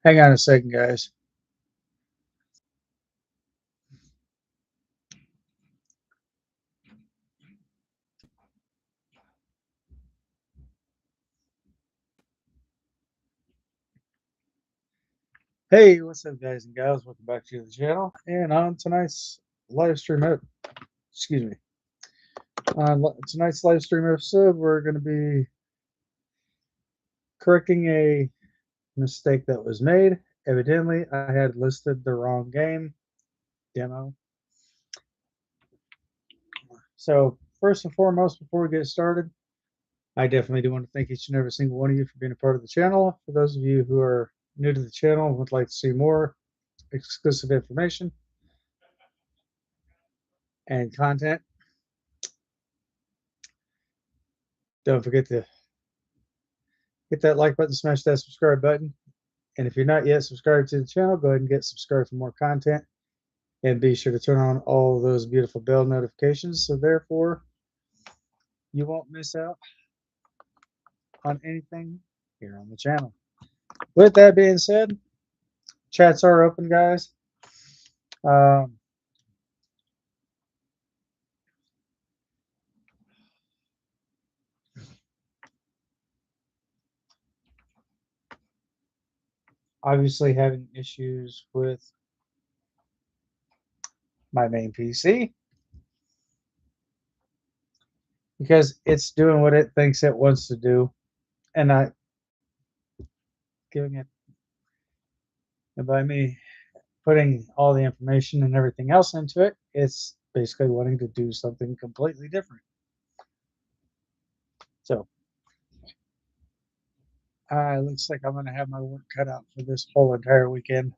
Hang on a second, guys. Hey, what's up, guys and gals? Welcome back to the channel. And on tonight's live stream, excuse me, on tonight's live stream episode, we're going to be correcting a mistake that was made. Evidently, I had listed the wrong game demo. So, first and foremost, before we get started, I definitely do want to thank each and every single one of you for being a part of the channel. For those of you who are new to the channel and would like to see more exclusive information and content, don't forget to hit that like button, smash that subscribe button. And if you're not yet subscribed to the channel, go ahead and get subscribed for more content. And be sure to turn on all those beautiful bell notifications. So therefore, you won't miss out on anything here on the channel. With that being said, chats are open, guys. Um, Obviously having issues with my main PC because it's doing what it thinks it wants to do and not giving it. And by me putting all the information and everything else into it, it's basically wanting to do something completely different. So looks like I'm going to have my work cut out for this whole entire weekend.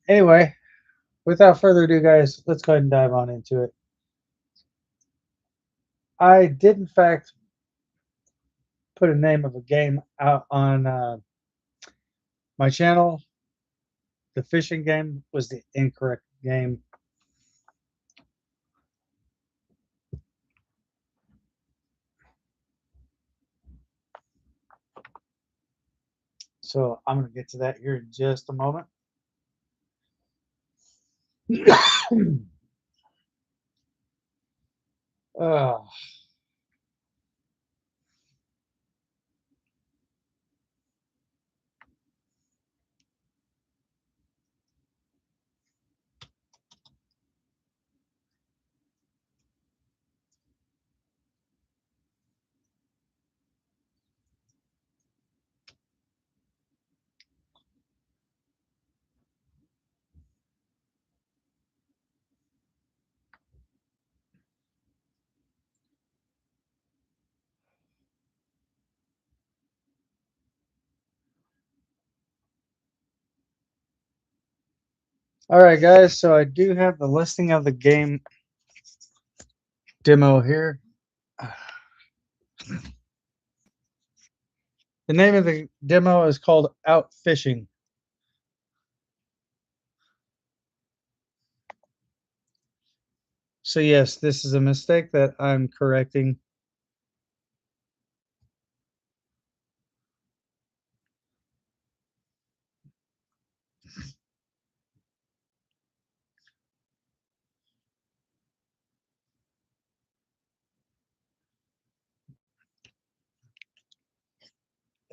Anyway, without further ado, guys, let's go ahead and dive on into it. I did, in fact, put a name of a game out on my channel. The fishing game was the incorrect game. So I'm going to get to that here in just a moment. uh, all right, guys. So I do have the listing of the game demo here. The name of the demo is called Out Fishing. So yes, this is a mistake that I'm correcting.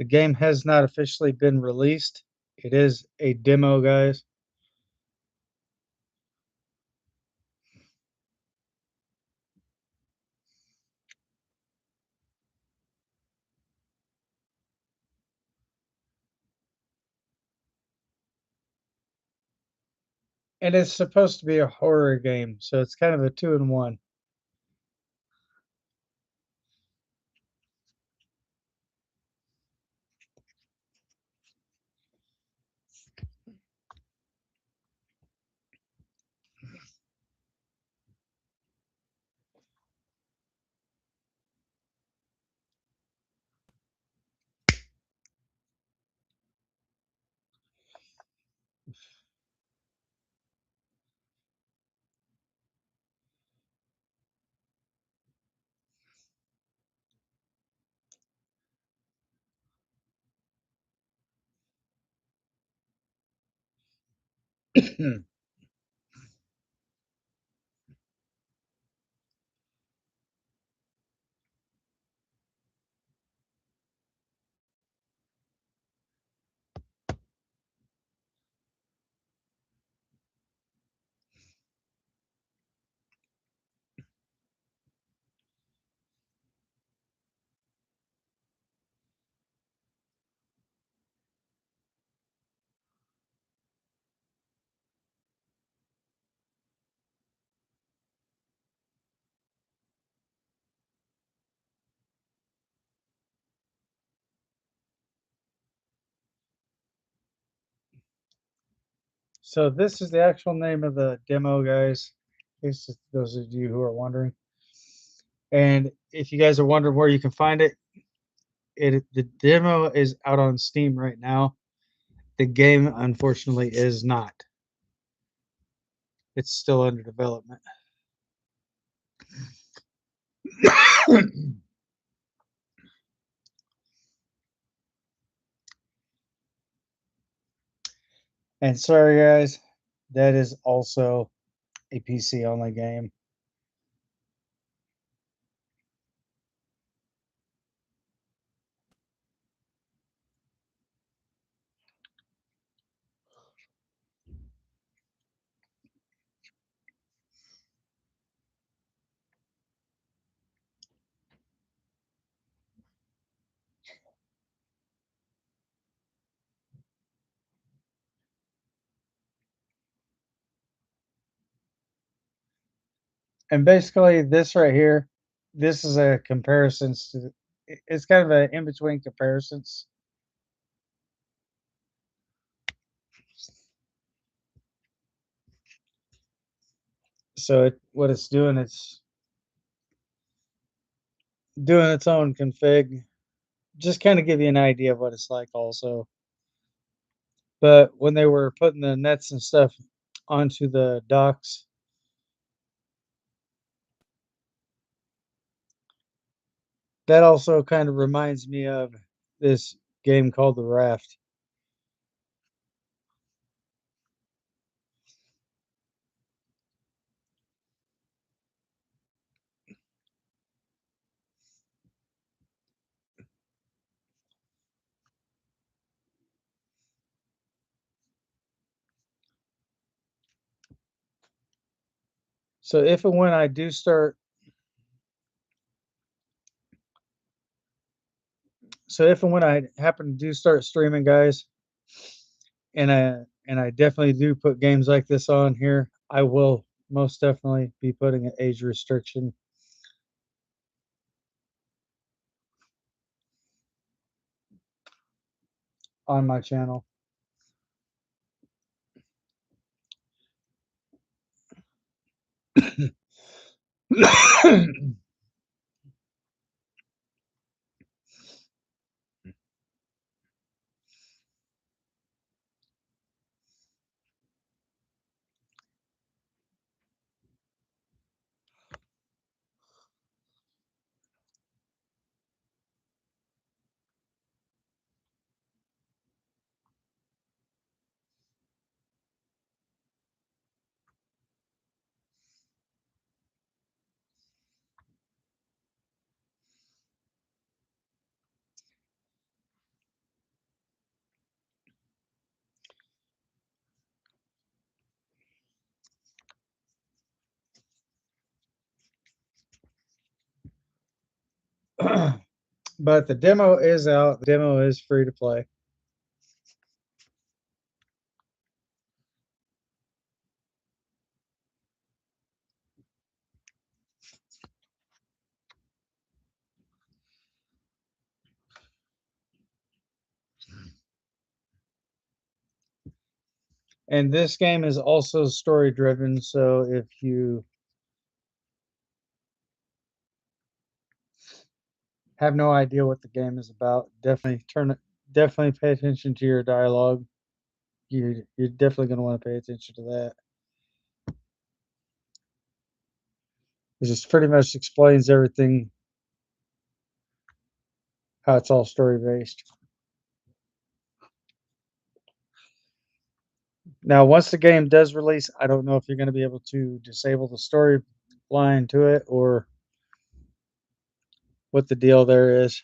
The game has not officially been released. It is a demo, guys. And it's supposed to be a horror game, so it's kind of a 2-in-1. So this is the actual name of the demo, guys. In case those of you who are wondering. And if you guys are wondering where you can find it, the demo is out on Steam right now. The game, unfortunately, is not. It's still under development. And sorry, guys, that is also a PC only game. And basically, this right here, this is a comparisons to. It's kind of an in between comparisons. So what it's doing, it's doing its own config. Just kind of give you an idea of what it's like, also. But when they were putting the nets and stuff onto the docks, that also kind of reminds me of this game called The Raft. So if and when I do start, so if and when I happen to do start streaming, guys, and I definitely do put games like this on here, I will most definitely be putting an age restriction on my channel. But the demo is out. The demo is free to play. And this game is also story driven, so if you have no idea what the game is about, definitely pay attention to your dialogue. You're definitely going to want to pay attention to that. It just pretty much explains everything, how it's all story based. Now, once the game does release, I don't know if you're going to be able to disable the story line to it or what the deal there is.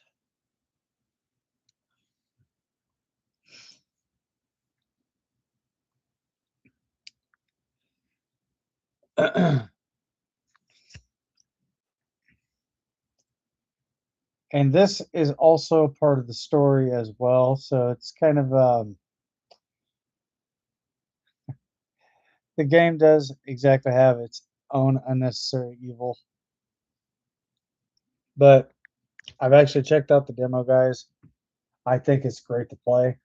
And this is also part of the story as well. So it's kind of the game does exactly have its own unnecessary evil. But I've actually checked out the demo, guys. I think it's great to play.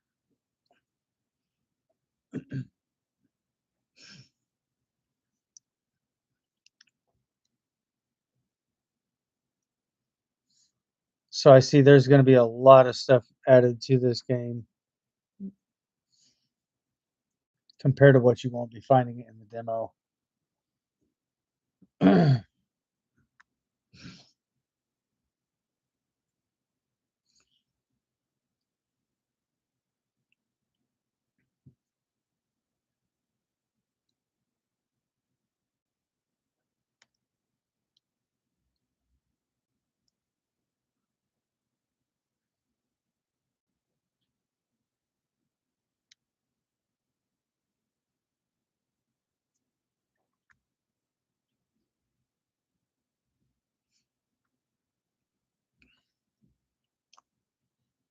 So I see there's going to be a lot of stuff added to this game compared to what you won't be finding in the demo.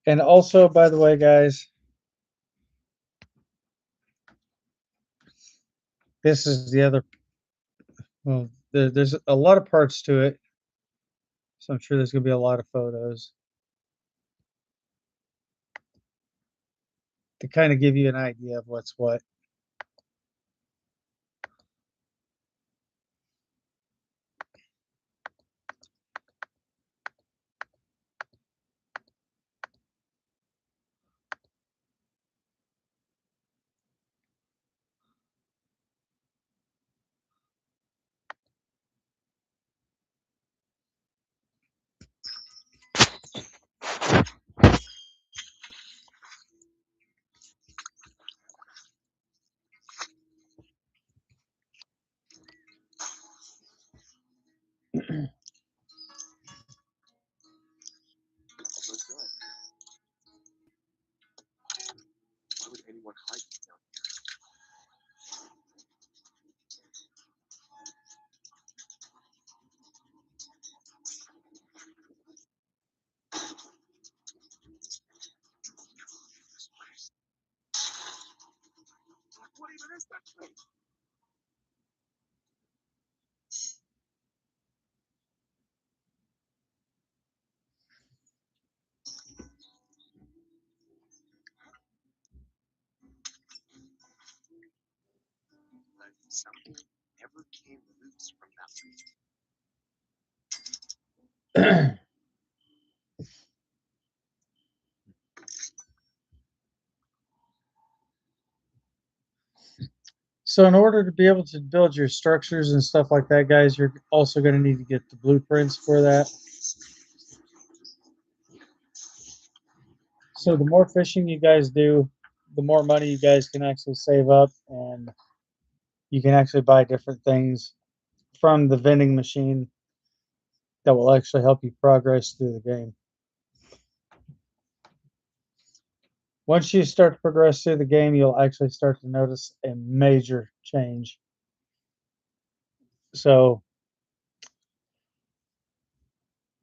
And also, by the way, guys, this is the other. Well, there's a lot of parts to it, so I'm sure there's going to be a lot of photos to kind of give you an idea of what's what. So in order to be able to build your structures and stuff like that, guys, you're also going to need to get the blueprints for that. So the more fishing you guys do, the more money you guys can actually save up, and you can actually buy different things from the vending machine that will actually help you progress through the game. Once you start to progress through the game, you'll actually start to notice a major change. So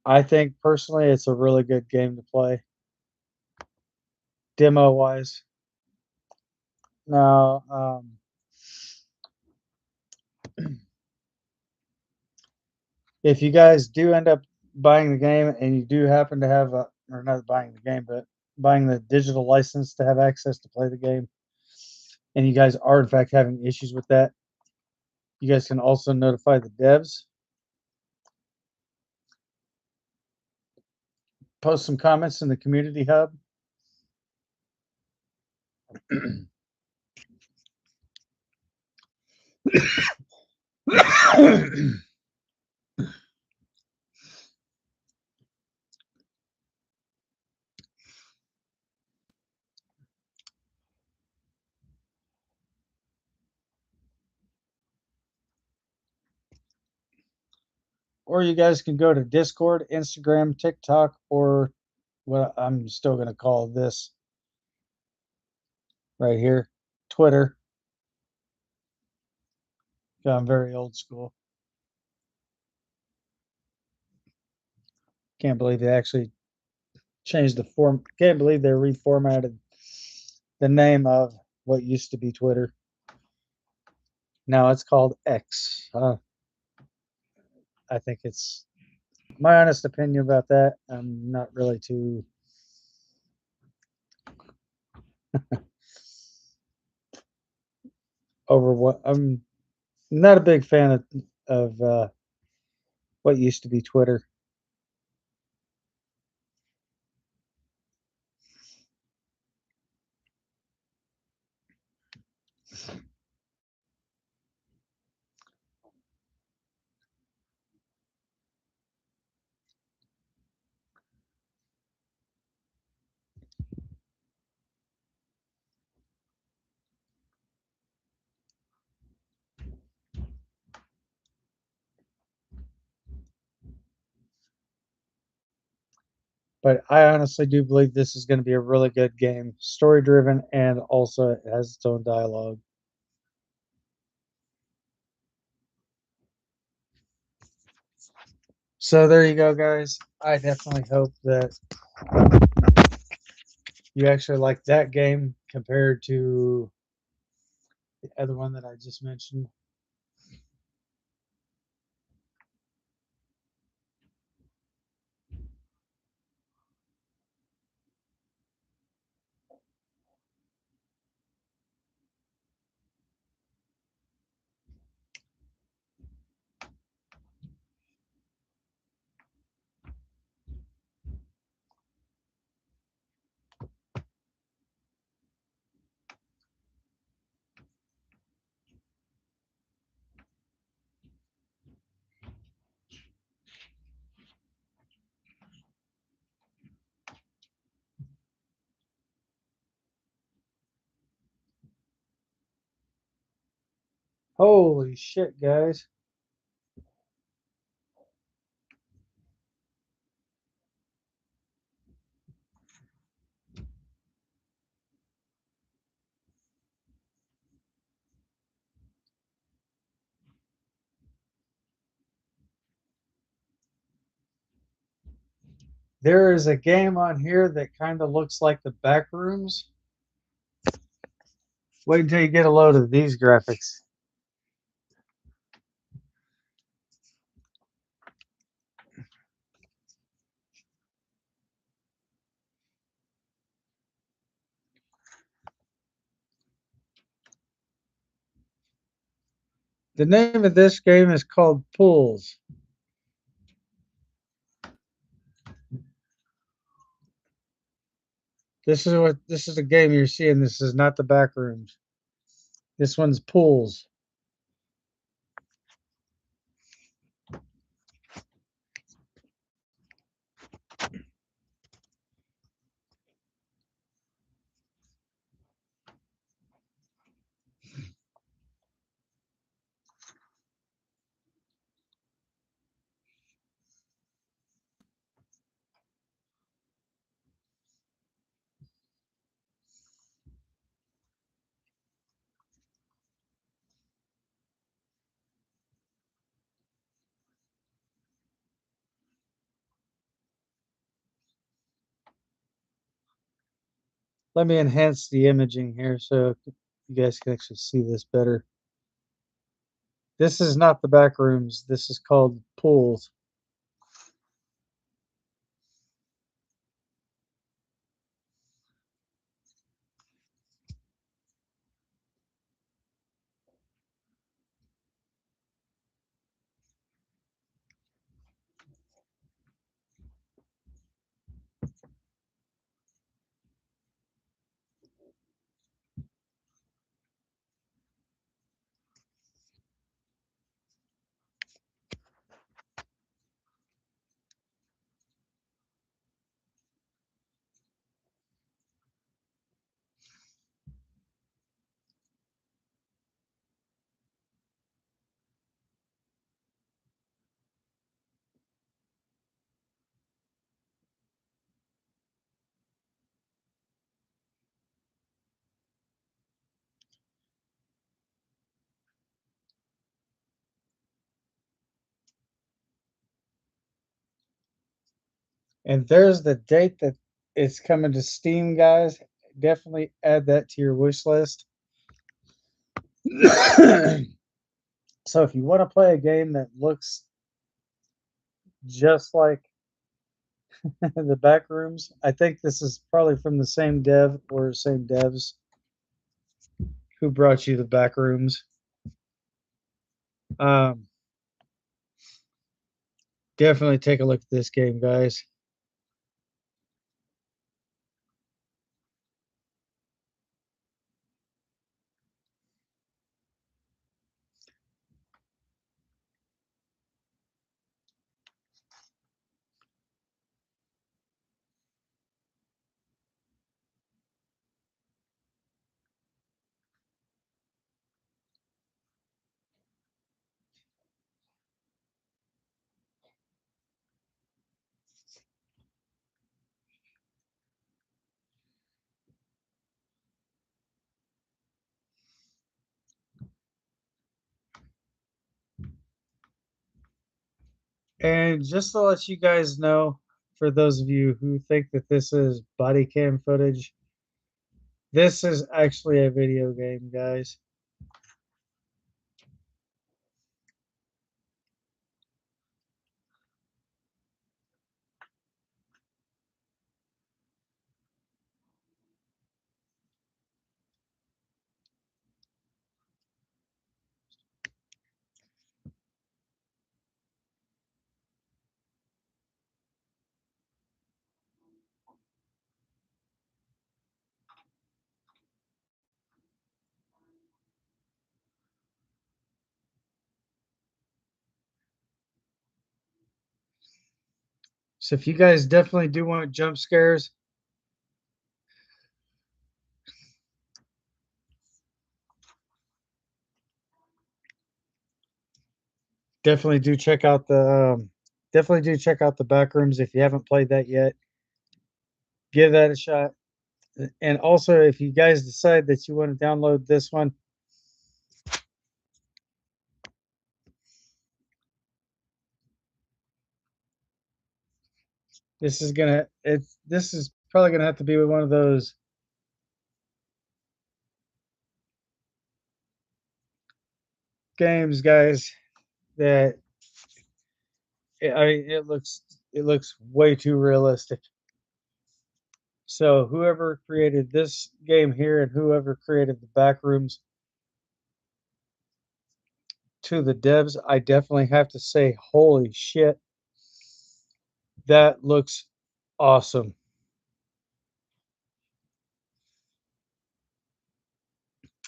I think personally it's a really good game to play, demo wise. Now, if you guys do end up buying the game and you do happen to have a, or not buying the game, but buying the digital license to have access to play the game, and you guys are in fact having issues with that, you guys can also notify the devs, post some comments in the community hub. or you guys can go to Discord, Instagram, TikTok, or what I'm still going to call this right here, Twitter. I'm very old school. Can't believe they actually changed the form. Can't believe they reformatted the name of what used to be Twitter. Now it's called X. I think it's my honest opinion about that. I'm not really too over what I'm not a big fan of what used to be Twitter. But I honestly do believe this is going to be a really good game, story driven, and also it has its own dialogue. So there you go, guys. I definitely hope that you actually like that game compared to the other one that I just mentioned. Holy shit, guys. There is a game on here that kind of looks like the back rooms. Wait until you get a load of these graphics. The name of this game is called Pools. This is the game you're seeing. This is not the back rooms. This one's Pools. Let me enhance the imaging here so you guys can actually see this better. This is not the back rooms. This is called Pools. And there's the date that it's coming to Steam, guys. Definitely add that to your wish list. So if you want to play a game that looks just like the back rooms, I think this is probably from the same dev or same devs who brought you the back rooms. Um, Definitely take a look at this game, guys. And just to let you guys know, for those of you who think that this is body cam footage, this is actually a video game, guys. So if you guys definitely do want jump scares, definitely do check out the back rooms if you haven't played that yet. Give that a shot. And also, if you guys decide that you want to download this one, this is probably gonna have to be one of those games, guys, that it looks way too realistic. So whoever created this game here and whoever created the back rooms, to the devs, I definitely have to say, holy shit, that looks awesome.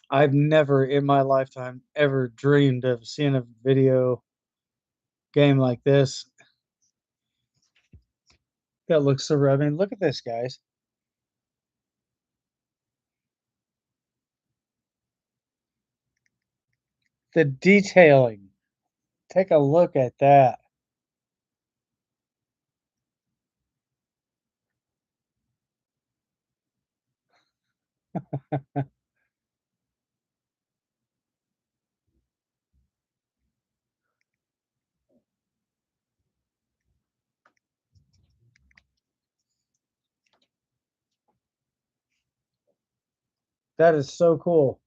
I've never in my lifetime ever dreamed of seeing a video game like this. That looks so real. I mean, look at this, guys. The detailing. Take a look at that. That is so cool.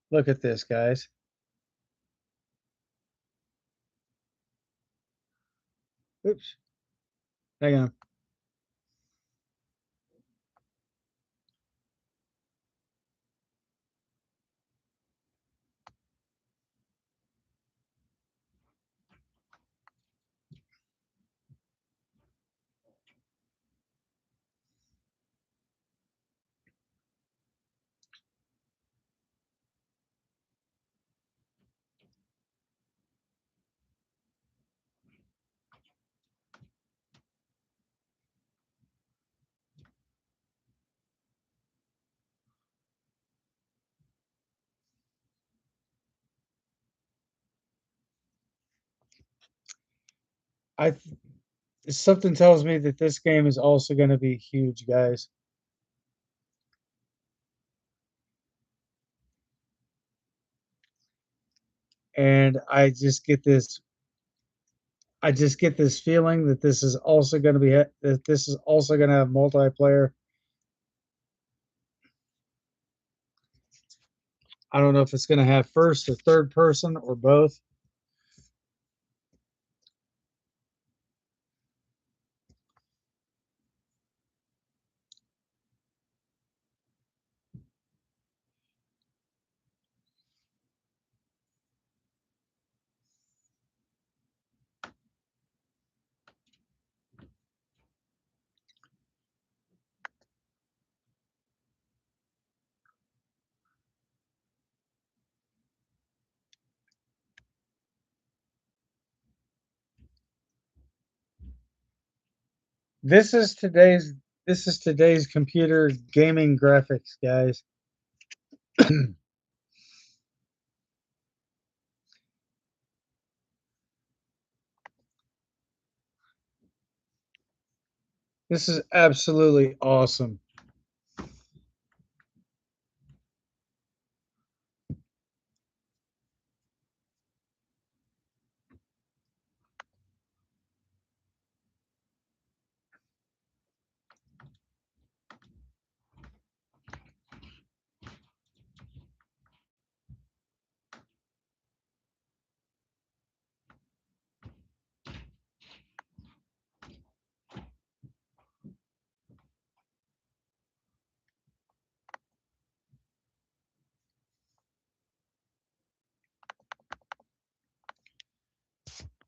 Look at this, guys. Oops. Hang on. I something tells me that this game is also going to be huge, guys. And I just get this feeling that this is also going to be that this is also going to have multiplayer. I don't know if it's going to have first or third person or both. This is today's this is today's computer gaming graphics, guys. This is absolutely awesome.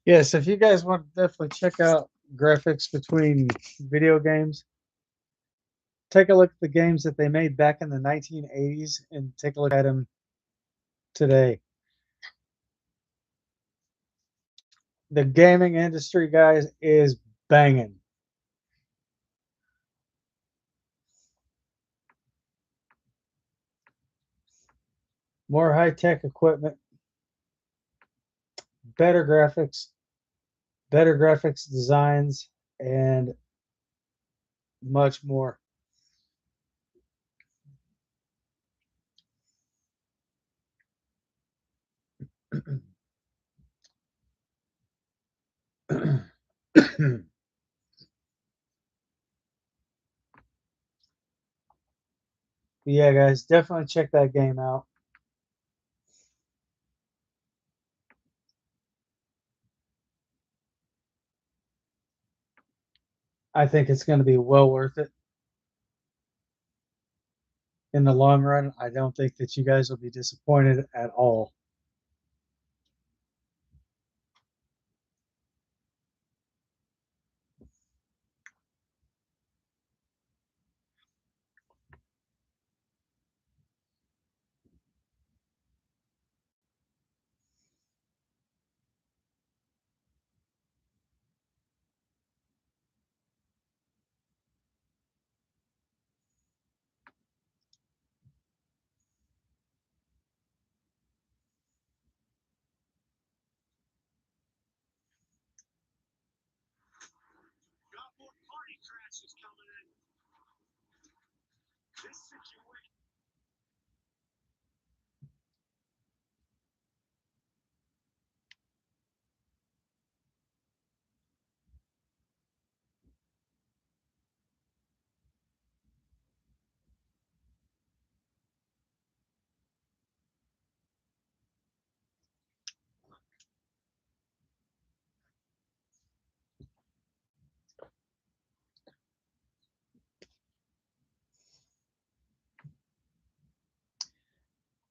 Yes, if you guys want to definitely check out graphics between video games, take a look at the games that they made back in the 1980s and take a look at them today. The gaming industry, guys, is banging. More high-tech equipment, better graphics designs, and much more. Yeah, guys, definitely check that game out. I think it's going to be well worth it in the long run. I don't think that you guys will be disappointed at all.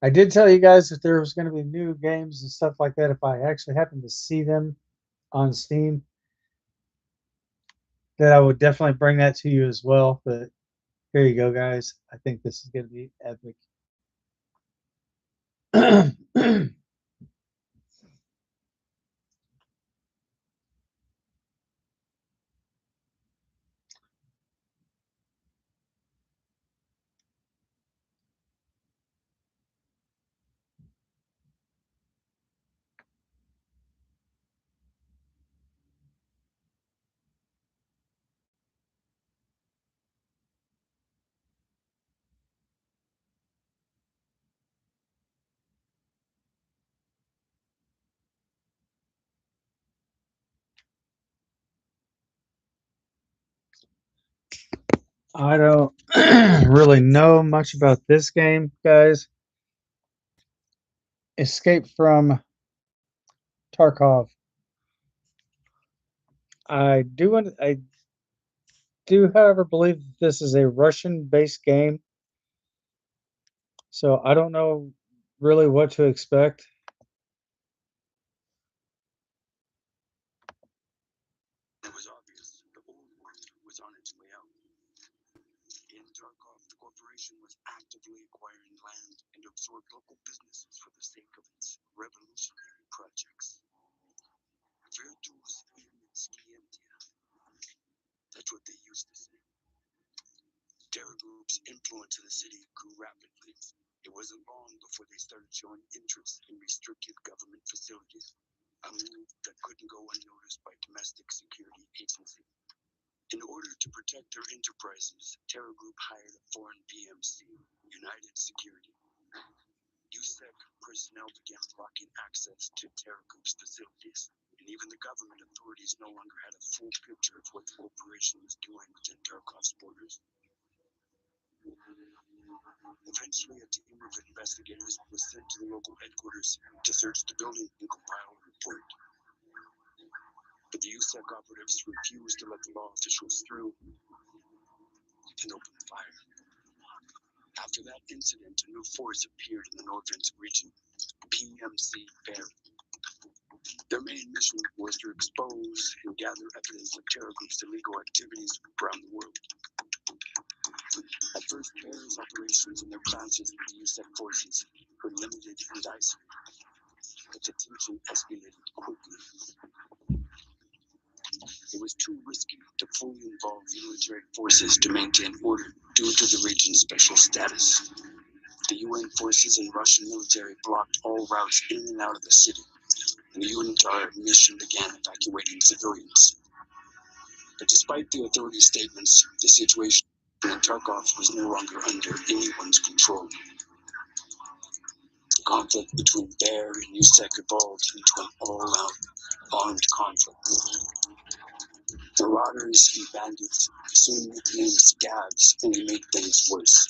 I did tell you guys that there was going to be new games and stuff like that if I actually happen to see them on Steam, that I would definitely bring that to you as well. But here you go, guys. I think this is going to be epic. I don't really know much about this game, guys. Escape from Tarkov. I do, however, believe that this is a Russian-based game, so I don't know really what to expect. It was obvious the old world was on its way out. In Tarkov, the corporation was actively acquiring land and absorbed local businesses for the sake of its revolutionary projects. Virtus in scientia. That's what they used to say. Terror Group's influence in the city grew rapidly. It wasn't long before they started showing interest in restricted government facilities, a move that couldn't go unnoticed by domestic security agencies. In order to protect their enterprises, Terror Group hired a foreign PMC, United Security. USEC personnel began blocking access to Terror Group's facilities, and even the government authorities no longer had a full picture of what the corporation was doing within Tarkov's borders. Eventually, a team of investigators was sent to the local headquarters to search the building and compile a report. But the USEC operatives refused to let the law officials through and opened fire. After that incident, a new force appeared in the northern region, PMC Bear. Their main mission was to expose and gather evidence of terror groups' illegal activities around the world. At first, Bear's operations and their clashes with the USEC forces were limited and isolated, but the tension escalated quickly. It was too risky to fully involve military forces to maintain order due to the region's special status. The UN forces and Russian military blocked all routes in and out of the city, and the UNTAR mission began evacuating civilians. But despite the authorities' statements, the situation in Tarkov was no longer under anyone's control. The conflict between Bear and USEC evolved into an all-out armed conflict. Marauders and bandits, soon nicknamed scabs, only made things worse.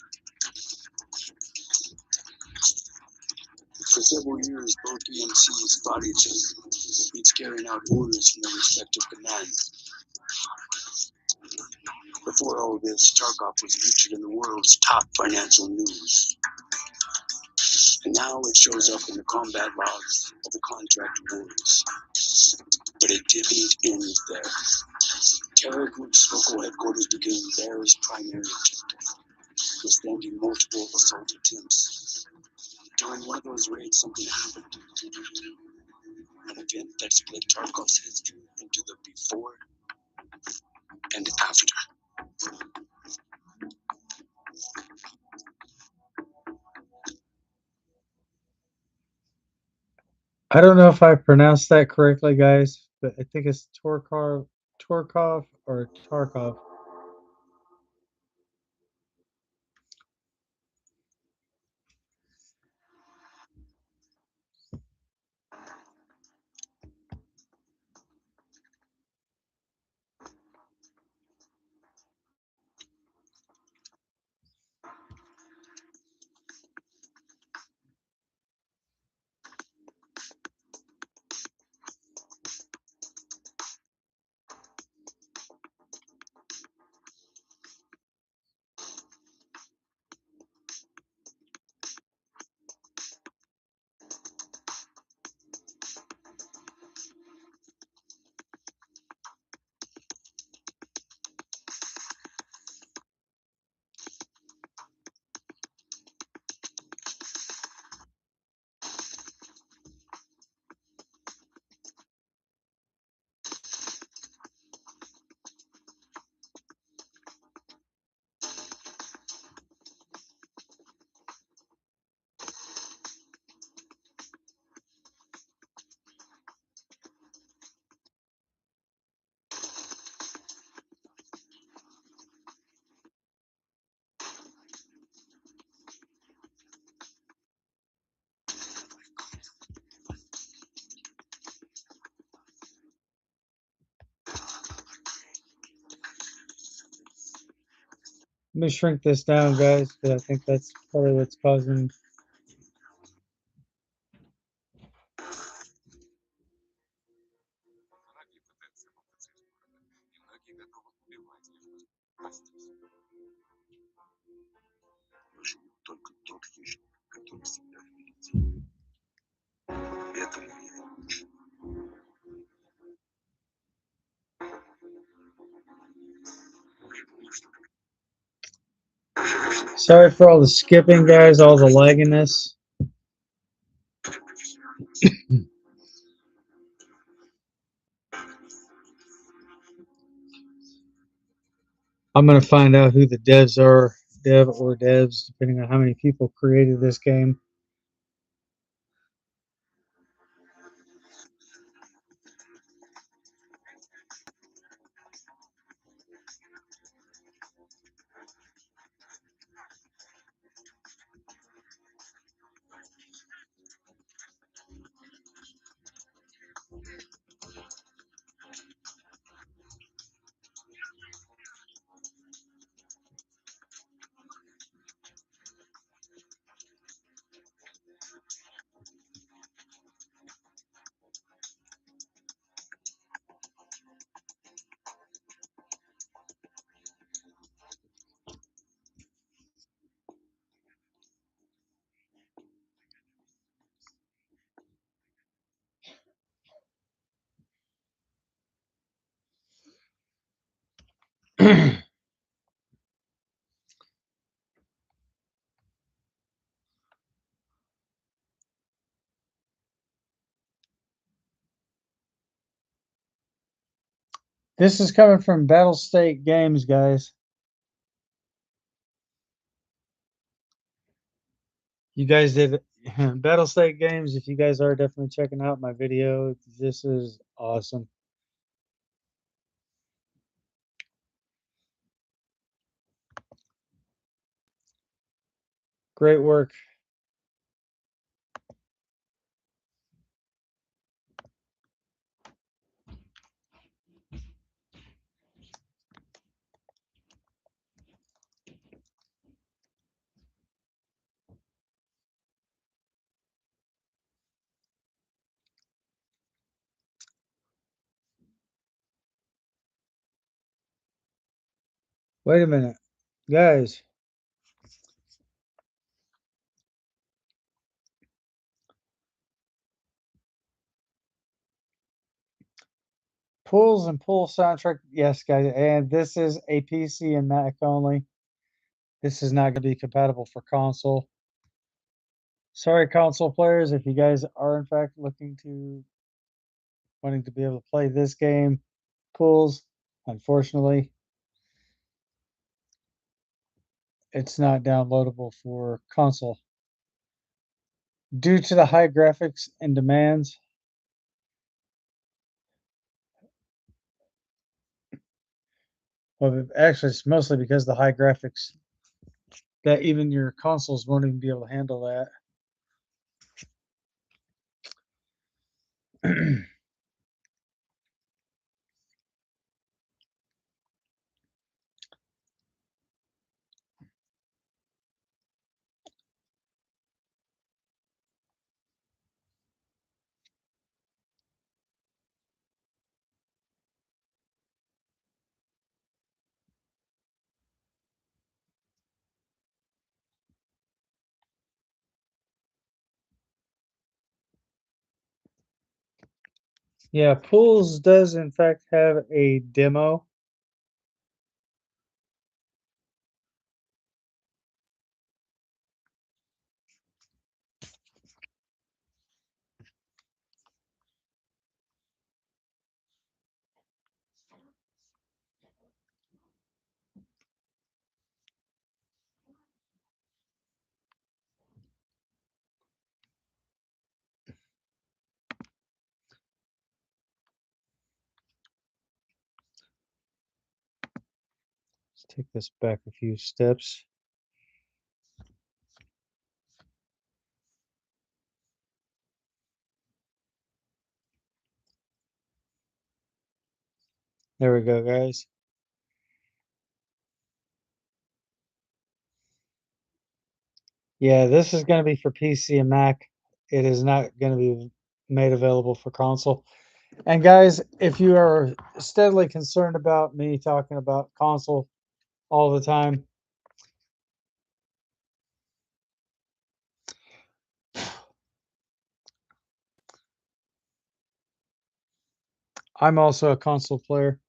For several years, both EMCs fought each other, each carrying out orders from their respective commands. Before all this, Tarkov was featured in the world's top financial news. And now it shows up in the combat logs of the contract wars. But it didn't end there. Terror Group's local headquarters became Bear's primary objective, withstanding multiple assault attempts. During one of those raids, something happened. An event that split Tarkov's history into the before and after. I don't know if I pronounced that correctly, guys, but I think it's Torkov or Tarkov. Let me shrink this down, guys, because I think that's probably what's causing. Многие пытаются попытать города, и многие готовы убивать лишь бы спастись. Выживет только тот хищник, который всегда впереди. Это моя лучше. Sorry for all the skipping, guys, all the lagginess. I'm gonna find out who the devs are, dev or devs, depending on how many people created this game. This is coming from Battle State Games, guys. You guys did Battle State Games. If you guys are definitely checking out my video, this is awesome. Great work. Wait a minute, guys. Pools and pool soundtrack. Yes, guys. And this is a PC and Mac only. This is not going to be compatible for console. Sorry, console players, if you guys are in fact wanting to be able to play this game, pools, unfortunately, it's not downloadable for console. Due to the high graphics and demands, well, actually, it's mostly because of the high graphics that even your consoles won't even be able to handle that. Yeah, Pools does in fact have a demo. Let's take this back a few steps. There we go, guys. Yeah, this is going to be for PC and Mac. It is not going to be made available for console. And guys, if you are steadily concerned about me talking about console all the time, I'm also a console player.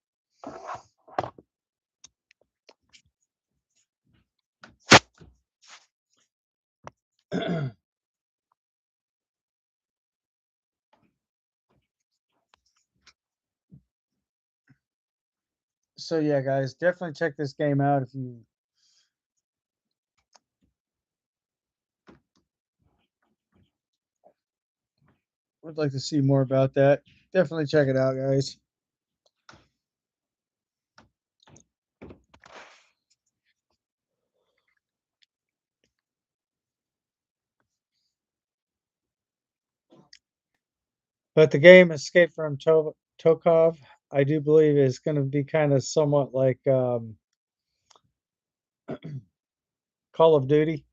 So yeah, guys, definitely check this game out if you would like to see more about that. Definitely check it out, guys. But the game Escape from Tokov, I do believe is going to be kind of somewhat like Call of Duty.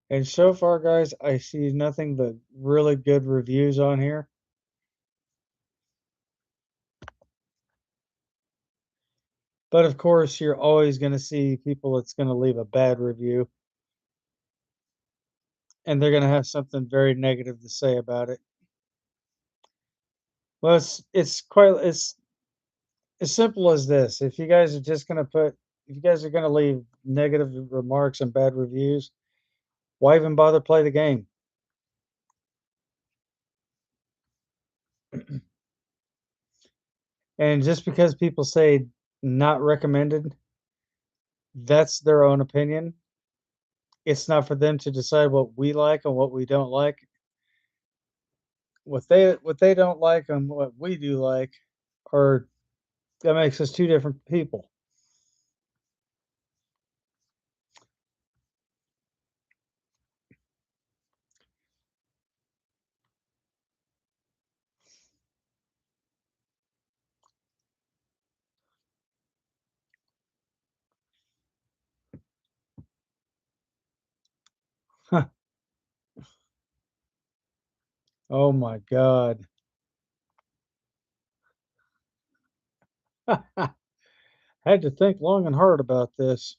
And so far, guys, I see nothing but really good reviews on here. But of course, you're always going to see people that's going to leave a bad review, and they're going to have something very negative to say about it. Well, it's quite it's as simple as this. If you guys are just going to if you guys are going to leave negative remarks and bad reviews, why even bother play the game? And just because people say not recommended, that's their own opinion. It's not for them to decide what we like and what we don't like. What they don't like and what we do like, or that makes us two different people. Oh my God. Had to think long and hard about this.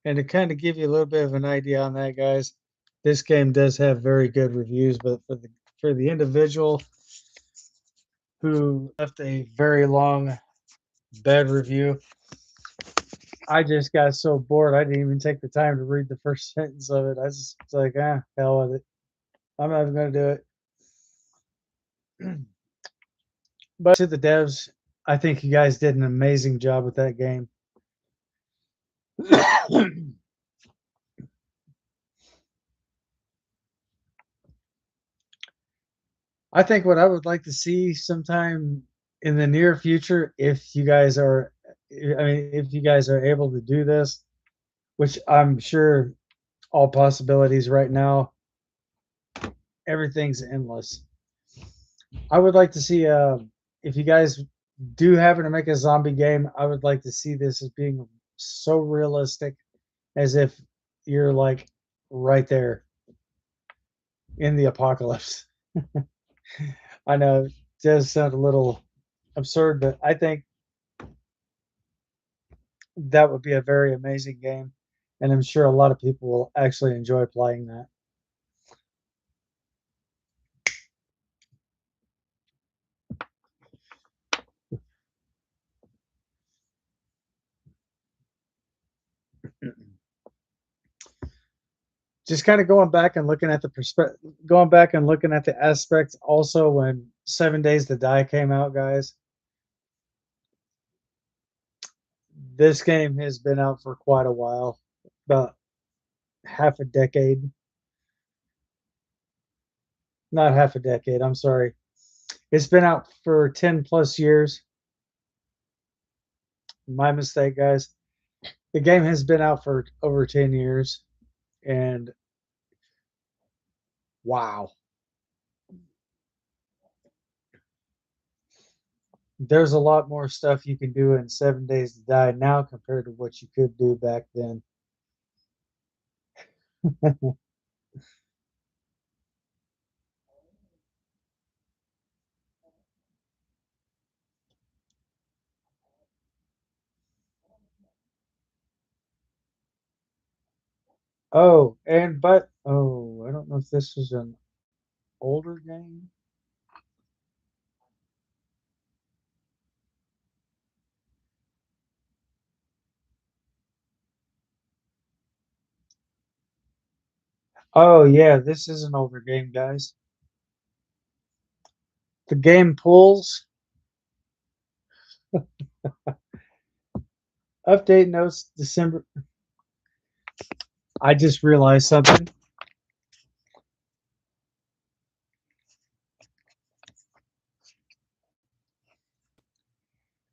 And to kind of give you a little bit of an idea on that, guys, this game does have very good reviews, but for the individual who left a very long bad review, I just got so bored I didn't even take the time to read the first sentence of it. I just was like, hell with it. I'm not even gonna do it. But to the devs, I think you guys did an amazing job with that game. I think what I would like to see sometime in the near future, if you guys are, I mean, if you guys are able to do this, which I'm sure all possibilities right now, everything's endless. I would like to see if you guys do happen to make a zombie game, I would like to see this as being so realistic as if you're like right there in the apocalypse. I know it does sound a little absurd, but I think that would be a very amazing game. And I'm sure a lot of people will actually enjoy playing that. Just kind of going back and looking at the perspective, going back and looking at the aspects also when 7 Days to Die came out, guys. This game has been out for quite a while, about half a decade. Not half a decade, I'm sorry. It's been out for 10 plus years. My mistake, guys. The game has been out for over 10 years. And wow, there's a lot more stuff you can do in 7 Days to Die now compared to what you could do back then. I don't know if this is an older game. Oh yeah, this is an older game, guys. The game pulls update notes December. I just realized something.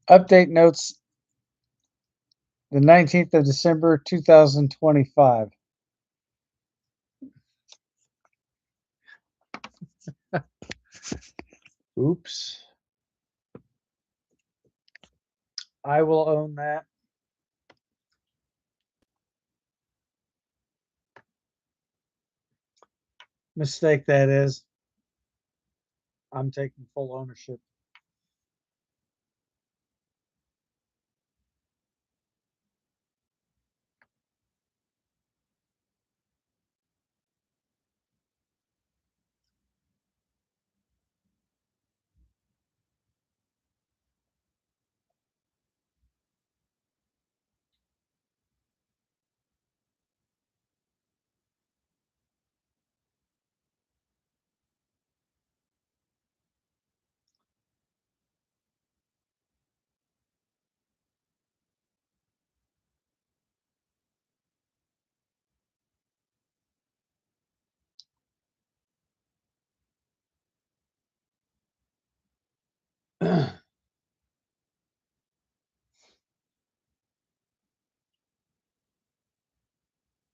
Update notes the 19th of December 2025. Oops. I will own that. Mistake that is. I'm taking full ownership.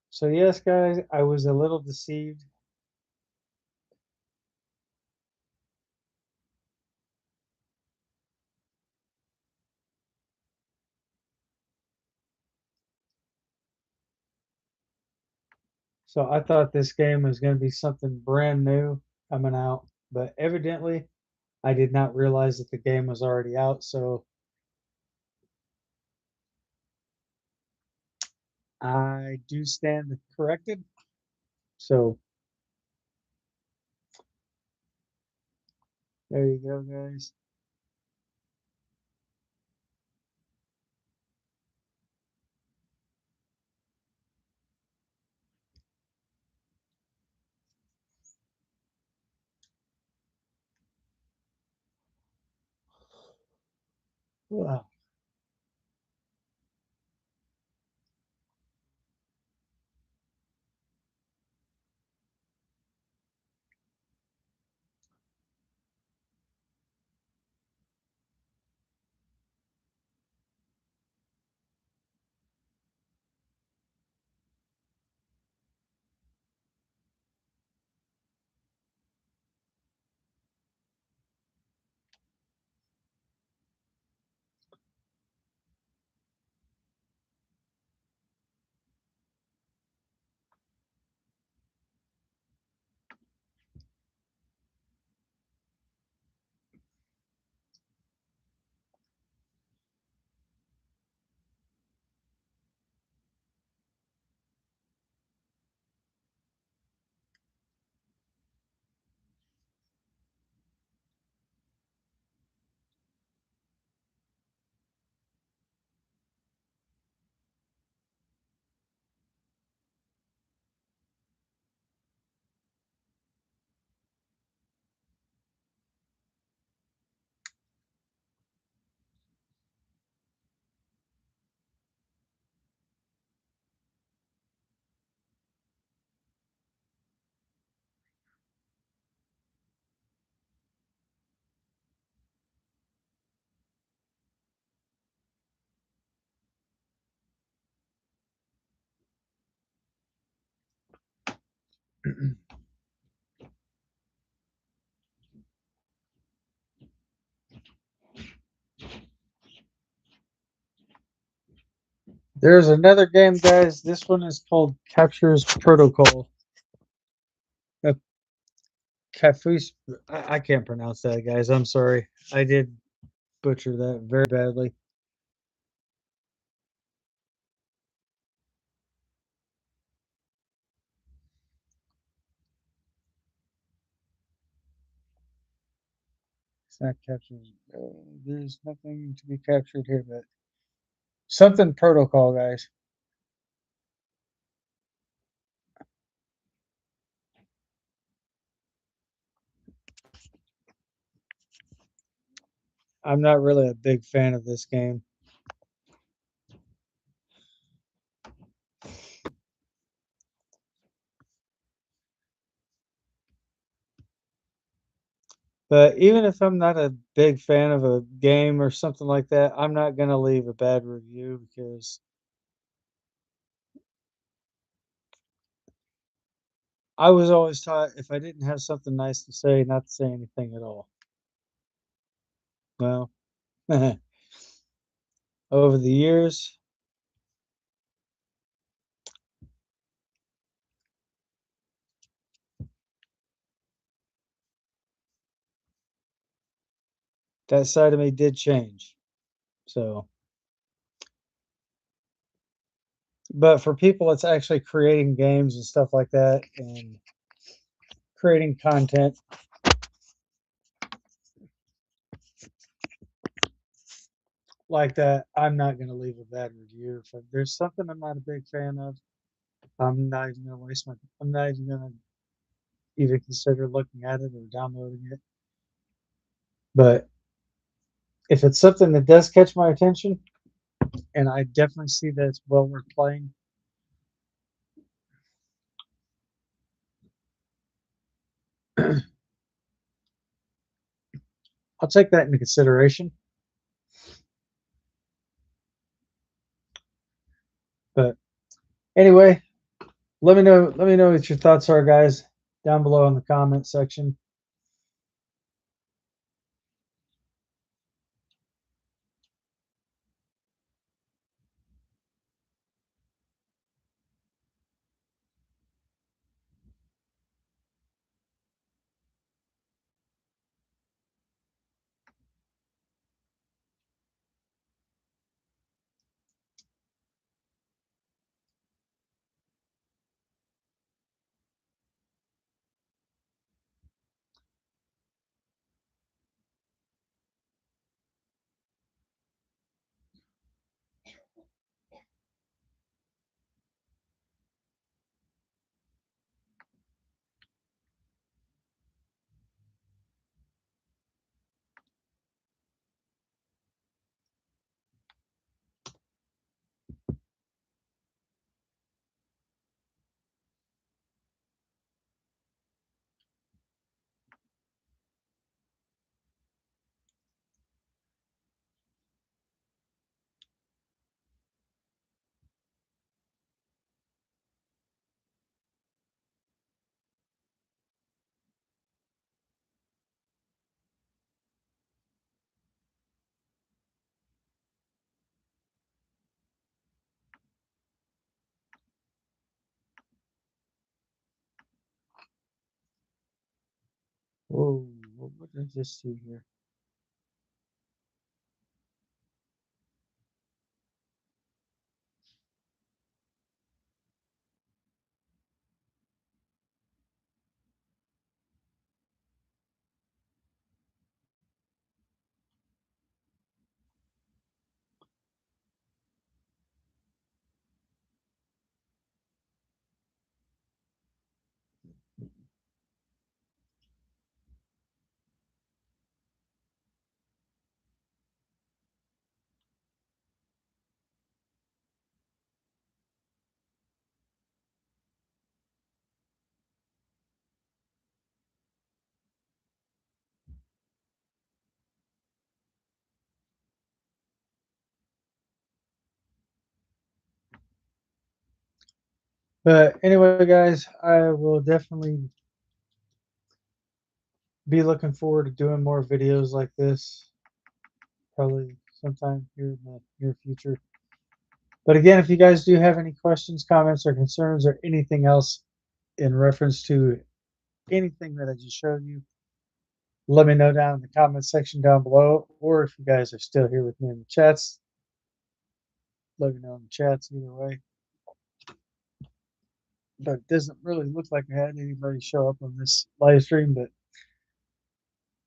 So yes, guys, I was a little deceived. So I thought this game was going to be something brand new coming out, but evidently I did not realize that the game was already out. So I do stand corrected. So there you go, guys. Wow. There's another game, guys. This one is called Captures Protocol. Uh, Cafus. I can't pronounce that, guys. I'm sorry. I did butcher that very badly. It's not captures. There's nothing to be captured here, but something protocol, guys. I'm not really a big fan of this game. But even if I'm not a big fan of a game or something like that, I'm not going to leave a bad review because I was always taught if I didn't have something nice to say, not to say anything at all. Well, over the years, that side of me did change. So, but for people that's actually creating games and stuff like that and creating content like that, I'm not going to leave a bad review. If there's something I'm not a big fan of, I'm not even going to waste my, I'm not even going to even consider looking at it or downloading it. But if it's something that does catch my attention and I definitely see that it's well worth playing, I'll take that into consideration. But anyway, let me know what your thoughts are, guys, down below in the comment section. Whoa, what did I just see here? But anyway, guys, I will definitely be looking forward to doing more videos like this, probably sometime here in the near future. But again, if you guys do have any questions, comments, or concerns, or anything else in reference to anything that I just showed you, let me know down in the comments section down below. Or if you guys are still here with me in the chats, let me know in the chats either way. But it doesn't really look like I had anybody show up on this live stream. But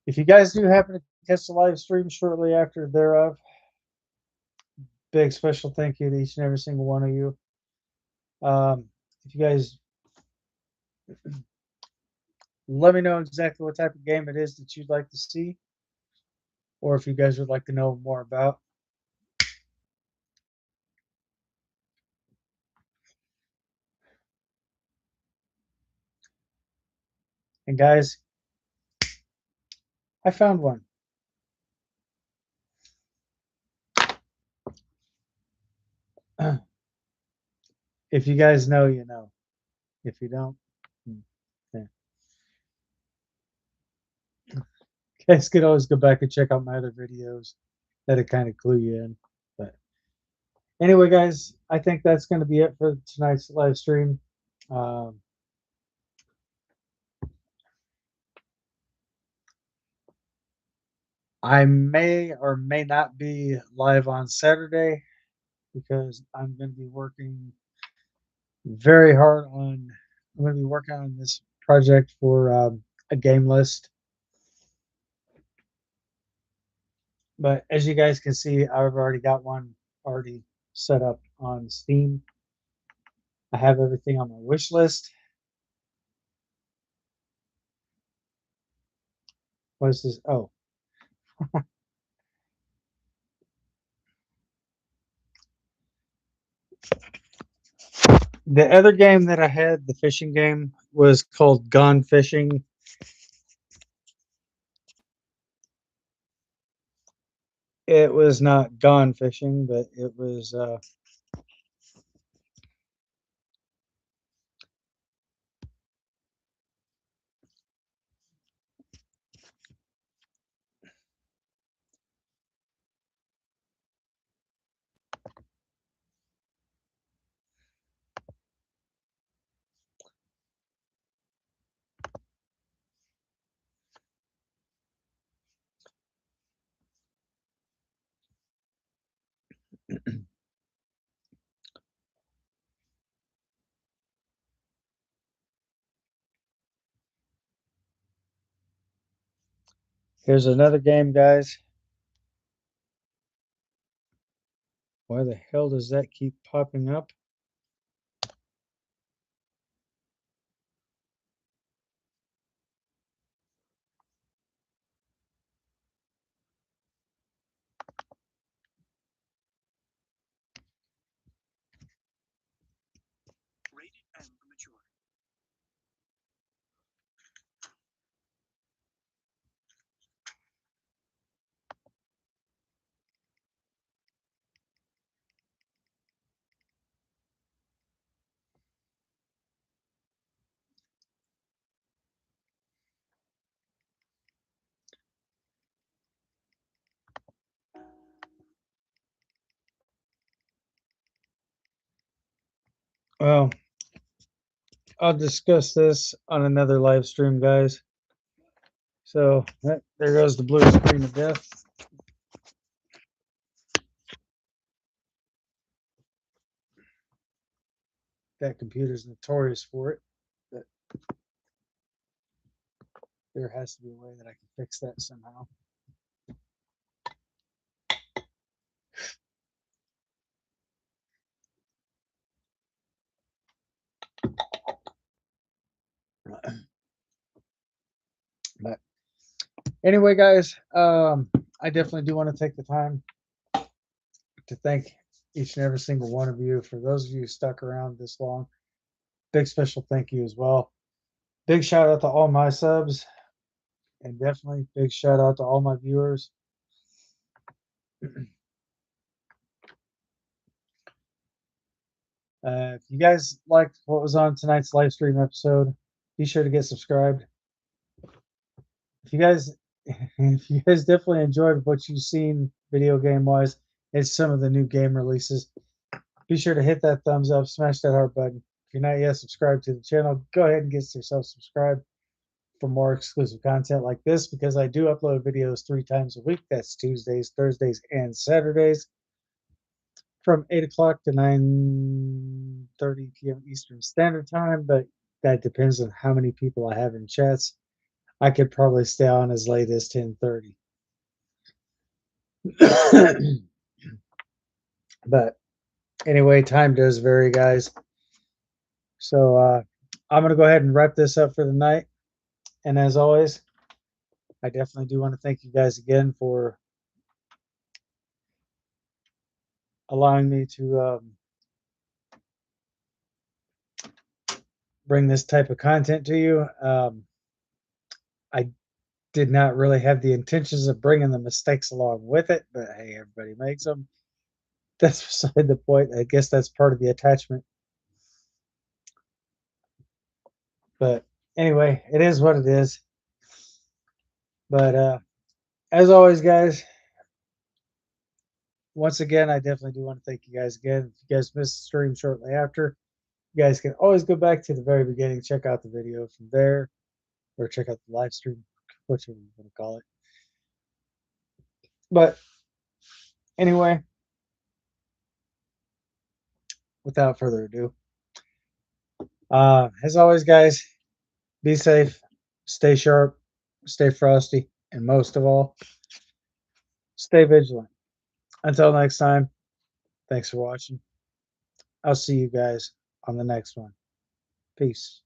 if you guys do happen to catch the live stream shortly after thereof, big special thank you to each and every single one of you. If you guys let me know exactly what type of game it is that you'd like to see, or if you guys would like to know more about. And guys, I found one. If you guys know, you know. If you don't, yeah. You guys could always go back and check out my other videos that'll kind of clue you in. But anyway, guys, I think that's going to be it for tonight's live stream. Um, I may or may not be live on Saturday because I'm going to be working very hard on. I'm going to be working on this project for a game list. But as you guys can see, I've already got one already set up on Steam. I have everything on my wish list. What is this? Oh, the other game that I had, the fishing game, was called Gone Fishing. It was not gone fishing, but it was. Here's another game, guys. Why the hell does that keep popping up? Rated M for mature. Well, I'll discuss this on another live stream, guys. So there goes the blue screen of death. That computer's notorious for it, but there has to be a way that I can fix that somehow. But anyway, guys, I definitely do want to take the time to thank each and every single one of you. For those of you who stuck around this long, big special thank you as well. Big shout out to all my subs, and definitely big shout out to all my viewers. If you guys liked what was on tonight's live stream episode, be sure to get subscribed. If you guys, if you guys definitely enjoyed what you've seen video game wise, it's some of the new game releases. Be sure to hit that thumbs up, smash that heart button. If you're not yet subscribed to the channel, go ahead and get yourself subscribed for more exclusive content like this, because I do upload videos 3 times a week. That's Tuesdays, Thursdays, and Saturdays from 8 o'clock to 9:30 p.m. Eastern Standard Time, but that depends on how many people I have in chats. I could probably stay on as late as 10:30. But anyway, time does vary, guys. So I'm going to go ahead and wrap this up for the night. And as always, I definitely do want to thank you guys again for allowing me to bring this type of content to you. I did not really have the intentions of bringing the mistakes along with it, but hey, everybody makes them. That's beside the point. I guess that's part of the attachment. But anyway, it is what it is. But as always, guys, once again, I definitely do want to thank you guys again. If you guys missed the stream shortly after, you guys can always go back to the very beginning, check out the video from there, or check out the live stream, whatever you want to call it. But anyway, without further ado, as always, guys, be safe, stay sharp, stay frosty, and most of all, stay vigilant. Until next time, thanks for watching. I'll see you guys on the next one. Peace.